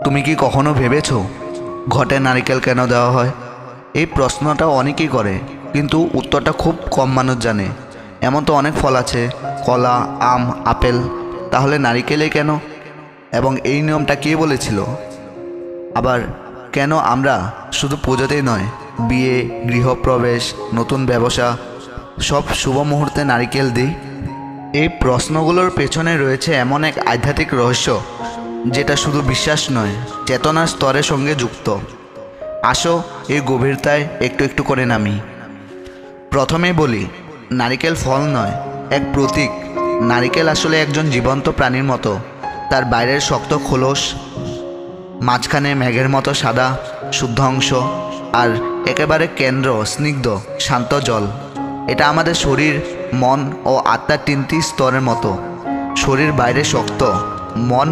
তুমি কি কখনো ভেবেছো ঘটে নারকেল কেন দেওয়া হয়? এই প্রশ্নটা অনেকেই করে, কিন্তু উত্তরটা খুব কম মানুষ জানে। এমন তো অনেক ফল আছে, কলা, আম, আপেল, তাহলে নারিকেলে কেন? এবং এই নিয়মটা কে বলেছিল? আবার কেন আমরা শুধু পুজোতেই নয়, বিয়ে, গৃহপ্রবেশ, নতুন ব্যবসা, সব শুভ মুহূর্তে নারিকেল দিই? এই প্রশ্নগুলোর পেছনে রয়েছে এমন এক আধ্যাত্মিক রহস্য, যেটা শুধু বিশ্বাস নয়, চেতনার স্তরের সঙ্গে যুক্ত। আসো এই গভীরতায় একটু একটু করে নামি। প্রথমেই বলি, নারিকেল ফল নয়, এক প্রতীক। নারিকেল আসলে একজন জীবন্ত প্রাণীর মতো। তার বাইরের শক্ত খোলস, মাঝখানে মেঘের মতো সাদা শুদ্ধ অংশ, আর একেবারে কেন্দ্র স্নিগ্ধ শান্ত জল। এটা আমাদের শরীর, মন ও আত্মার তিনটি স্তরের মতো। শরীর বাইরে শক্ত, মন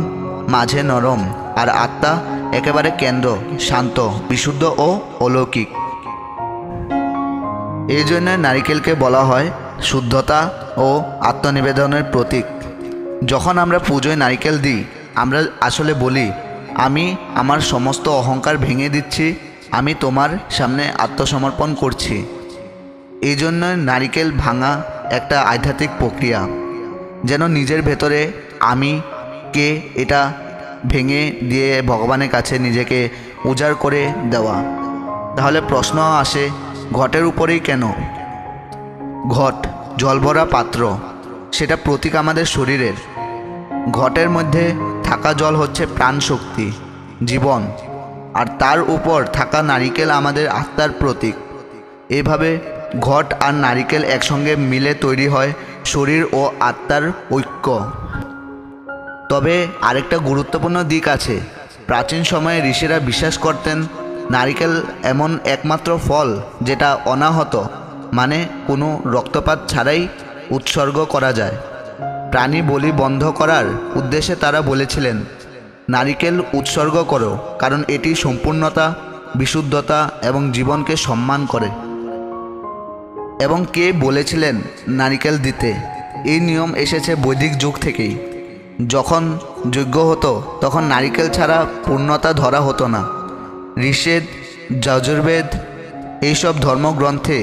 মাঝে নরম, আর আত্মা একেবারে কেন্দ্র, শান্ত, বিশুদ্ধ ও অলৌকিক। এই জন্য নারিকেলকে বলা হয় শুদ্ধতা ও আত্মনিবেদনের প্রতীক। যখন আমরা পুজোয় নারিকেল দিই, আমরা আসলে বলি, আমি আমার সমস্ত অহংকার ভেঙে দিচ্ছি, আমি তোমার সামনে আত্মসমর্পণ করছি। এই জন্য নারিকেল ভাঙা একটা আধ্যাত্মিক প্রক্রিয়া, যেন নিজের ভেতরে আমি কে এটা ভেঙে দিয়ে ভগবানের কাছে নিজেকে উজাড় করে দেওয়া। তাহলে প্রশ্ন আসে, ঘটের উপরেই কেন? ঘট জলভরা পাত্র, সেটা প্রতীক আমাদের শরীরের। ঘটের মধ্যে থাকা জল হচ্ছে প্রাণ শক্তি, জীবন, আর তার উপর থাকা নারিকেল আমাদের আত্মার প্রতীক। এইভাবে ঘট আর নারিকেল একসঙ্গে মিলে তৈরি হয় শরীর ও আত্মার ঐক্য। তবে আরেকটা গুরুত্বপূর্ণ দিক আছে। প্রাচীন সময়ে ঋষিরা বিশ্বাস করতেন নারিকেল এমন একমাত্র ফল যেটা অনাহত, মানে কোনো রক্তপাত ছাড়াই উৎসর্গ করা যায়। প্রাণী বলি বন্ধ করার উদ্দেশ্যে তারা বলেছিলেন, নারিকেল উৎসর্গ করো, কারণ এটি সম্পূর্ণতা, বিশুদ্ধতা এবং জীবনকে সম্মান করে। এবং কে বলেছিলেন নারিকেল দিতে? এই নিয়ম এসেছে বৈদিক যুগ থেকেই। যখন যজ্ঞ হতো, তখন নারিকেল ছাড়া পূর্ণতা ধরা হতো না। ঋষেদ, যজুর্বেদ, এইসব ধর্মগ্রন্থে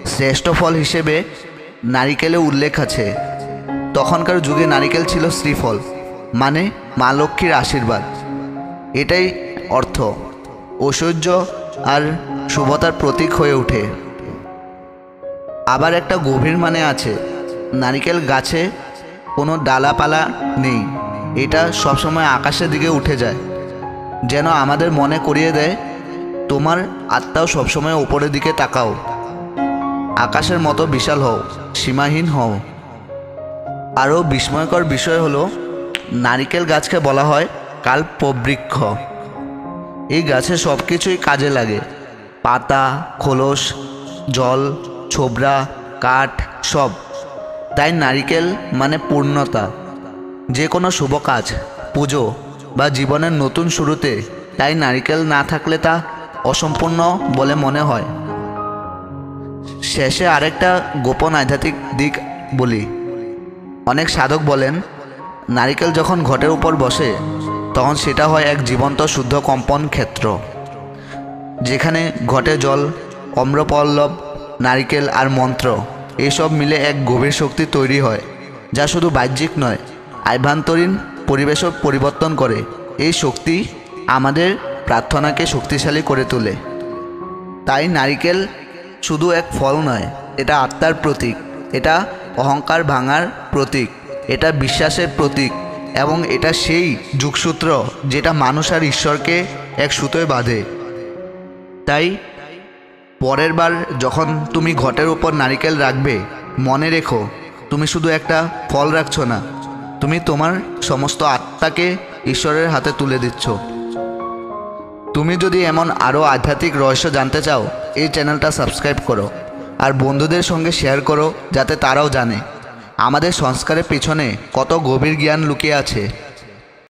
শ্রেষ্ঠ ফল হিসেবে নারিকেলের উল্লেখ আছে। তখনকার যুগে নারিকেল ছিল শ্রীফল, মানে মা লক্ষ্মীর আশীর্বাদ। এটাই অর্থ, ঐশ্বর্য আর শুভতার প্রতীক হয়ে ওঠে। আবার একটা গভীর মানে আছে, নারিকেল গাছে কোনো ডালাপালা নেই, এটা সবসময় আকাশের দিকে উঠে যায়, যেন আমাদের মনে করিয়ে দেয়, তোমার আত্মাও সবসময় উপরের দিকে তাকাও, আকাশের মতো বিশাল হও, সীমাহীন হও। আরও বিস্ময়কর বিষয় হলো, নারিকেল গাছকে বলা হয় কালপবৃক্ষ। এই গাছে সব কিছুই কাজে লাগে, পাতা, খোলস, জল, ছোবড়া, কাঠ, সব। তাই নারিকেল মানে পূর্ণতা। যে কোনো শুভ কাজ, পুজো বা জীবনের নতুন শুরুতে তাই নারিকেল না থাকলে তা অসম্পূর্ণ বলে মনে হয়। শেষে আরেকটা গোপন আধ্যাত্মিক দিক বলি। অনেক সাধক বলেন, নারিকেল যখন ঘটের উপর বসে, তখন সেটা হয় এক জীবন্ত শুদ্ধ কম্পন ক্ষেত্র, যেখানে ঘটে জল, অম্রপল্লব, নারিকেল আর মন্ত্র এসব মিলে এক গভীর শক্তি তৈরি হয়, যা শুধু বাহ্যিক নয়, আভ্যন্তরীণ পরিবেশও পরিবর্তন করে। এই শক্তি আমাদের প্রার্থনাকে শক্তিশালী করে তোলে। তাই নারিকেল শুধু এক ফল নয়, এটা আত্মার প্রতীক, এটা অহংকার ভাঙার প্রতীক, এটা বিশ্বাসের প্রতীক, এবং এটা সেই যোগসূত্র যেটা মানুষ আর ঈশ্বরকে এক সুতোয় বাঁধে। তাই পরের বার যখন তুমি ঘটের উপর নারিকেল রাখবে, মনে রেখো, তুমি শুধু একটা ফল রাখছো না, তুমি তোমার সমস্ত আত্মাকে ঈশ্বরের হাতে তুলে দিচ্ছ। তুমি যদি এমন আরও আধ্যাত্মিক রহস্য জানতে চাও, এই চ্যানেলটা সাবস্ক্রাইব করো আর বন্ধুদের সঙ্গে শেয়ার করো, যাতে তারাও জানে আমাদের সংস্কারের পেছনে কত গভীর জ্ঞান লুকিয়ে আছে।